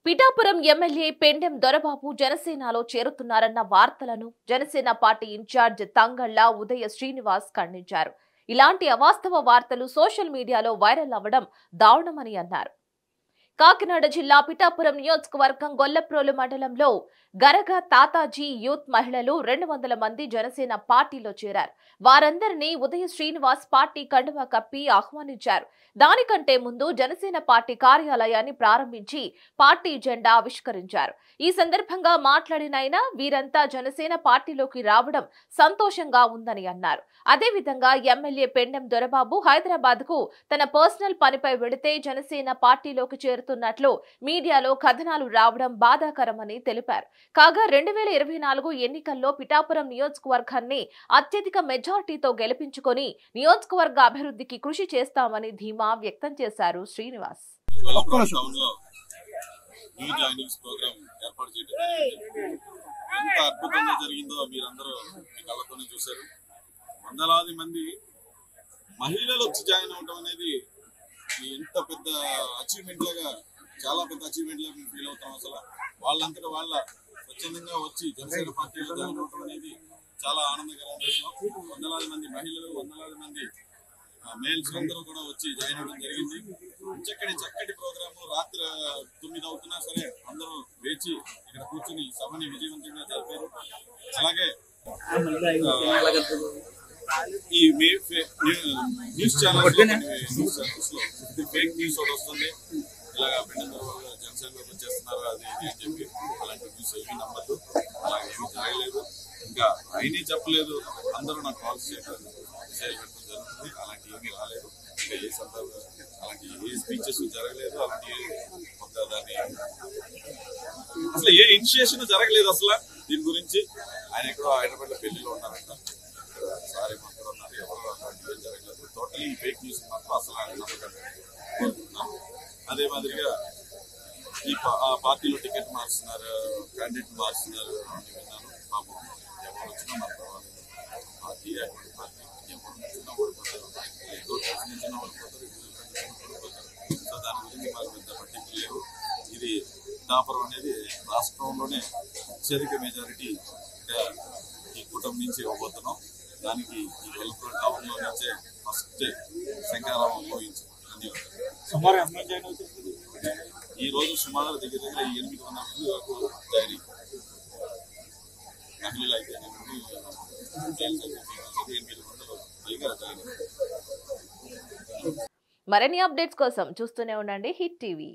Pithapuram MLA Pendem Dorababu జనసేనలో చేరుతున్నారన్న వార్తలను Janasena party incharge Tangella ఉదయ శ్రీనివాస్ ఖండించారు. ఇలాంటి అవాస్తవ వార్తలు సోషల్ మీడియాలో వైరల్ అవ్వడం దారుణమని అన్నారు. కాకినాడ జిల్లా పిఠాపురం నియోజకవర్గం గొల్లప్రోలు మండలంలో గరగ తాతాజీ యూత్ మహిళలు 200 మంది జనసేన పార్టీలో చేరారు. వారందరినీ ఉదయ శ్రీనివాస్ పార్టీ కండువా కప్పి ఆహ్వానించారు. దానికంటే ముందు జనసేన పార్టీ కార్యాలయాన్ని ప్రారంభించి పార్టీ జెండా ఆవిష్కరించారు. ఈ సందర్భంగా మాట్లాడిన ఆయన వీరంతా జనసేన పార్టీలోకి రావడం సంతోషంగా ఉందని అన్నారు. అదేవిధంగా ఎమ్మెల్యే పెండెం దొరబాబు హైదరాబాద్ కు తన పర్సనల్ పనిపై వెళితే జనసేన పార్టీలోకి చేరుతున్నట్లు మీడియాలో కథనాలు రావడం బాధాకరమని తెలిపారు. కాగా 2024 ఎన్నికల్లో పిఠాపురం నియోజకవర్గాన్ని అత్యధిక మెజార్టీతో గెలిపించుకొని నియోజకవర్గ అభివృద్ధికి కృషి చేస్తామని ధీమా వ్యక్తం చేశారు శ్రీనివాస్. వందలాది మంది మహిళలు వచ్చి జాయిన్ అవడం అనేది ఎంత పెద్ద అచీవ్మెంట్ లాగా, చాలా పెద్ద అచీవ్మెంట్ లాగా మేము ఫీల్ అవుతాం. అసలు వాళ్ళంతటా వాళ్ళ స్వచ్ఛందంగా వచ్చి జనసేన పార్టీలో జాయిన్ అవడం అనేది చాలా ఆనందకరమైన విషయం. వందలాది మంది మహిళలు, వందలాది మంది మేల్స్ అందరూ కూడా వచ్చి జాయిన్ అవ్వడం జరిగింది. చక్కటి ప్రోగ్రాము. రాత్రి 9 అవుతున్నా సరే అందరూ వేచి ఇక్కడ కూర్చుని సభని విజయవంతంగా జరిపారు. అలాగే ఈ న్యూస్ ఛానల్స్ లో ఫేక్ న్యూస్ ఒకటి వస్తుంది. ఇలాగా జనసేనలోకి వచ్చేస్తున్నారు అది ఇది అని చెప్పి అలాంటి న్యూస్ ఏమీ నమ్మద్దు. అలాగే ఏమీ జరగలేదు. ఇంకా ఆయనే చెప్పలేదు, అందరూ నాకు కాల్స్ చేయడం జరుగుతుంది. అలాంటి ఏమీ రాలేదు. ఇంకా ఏ సందర్భం అలాంటి ఏ స్పీచెస్ జరగలేదు. అలాంటి దాన్ని అసలు ఏ ఇనిషియేషన్ జరగలేదు. అసలు దీని గురించి ఆయన ఎక్కడో హైదరాబాద్ లో పెళ్లిలో ఉన్నారంట. సారీ అక్కడ ఉన్నారు, ఎవరు అలాంటి ఏం జరగలేదు. టోటలీ ఫేక్ న్యూస్ మాత్రం అసలు కోరుకుంటున్నాను. అదే మాదిరిగా ఈ పార్టీలో టికెట్ మారుస్తున్నారు, క్యాండిడేట్ మారుస్తున్నారు అని విన్నాను. పాపం ఎవరు వచ్చినా మన పర్వాలేదు. పార్టీ అటువంటి పార్టీ ఎవరు వచ్చినా ఓడిపోతారు, ఏదో ప్రశ్నించినా ఓడిపోతారు, ఓడిపోతారు. సో దాని గురించి మాకు పెద్ద పట్టింపు లేవు. ఇది పిఠాపురం అనేది రాష్ట్రంలోనే అత్యధిక మెజారిటీ ఈ కూటమి నుంచి ఇవ్వబోతున్నాం. దానికి ఈ గొల్లప్రోలు టౌన్ లో నుంచే ఫస్ట్ శంకరారావం ఊహించాం. ఈ రోజు సుమారు దగ్గర 800 మంది వరకు జాయిన్ అయ్యారు. మహిళలు అయితే 800 పైగా జాయిన్ అయ్యారు. మరిన్ని అప్డేట్స్ కోసం చూస్తూనే ఉండండి హిట్ టీవీ.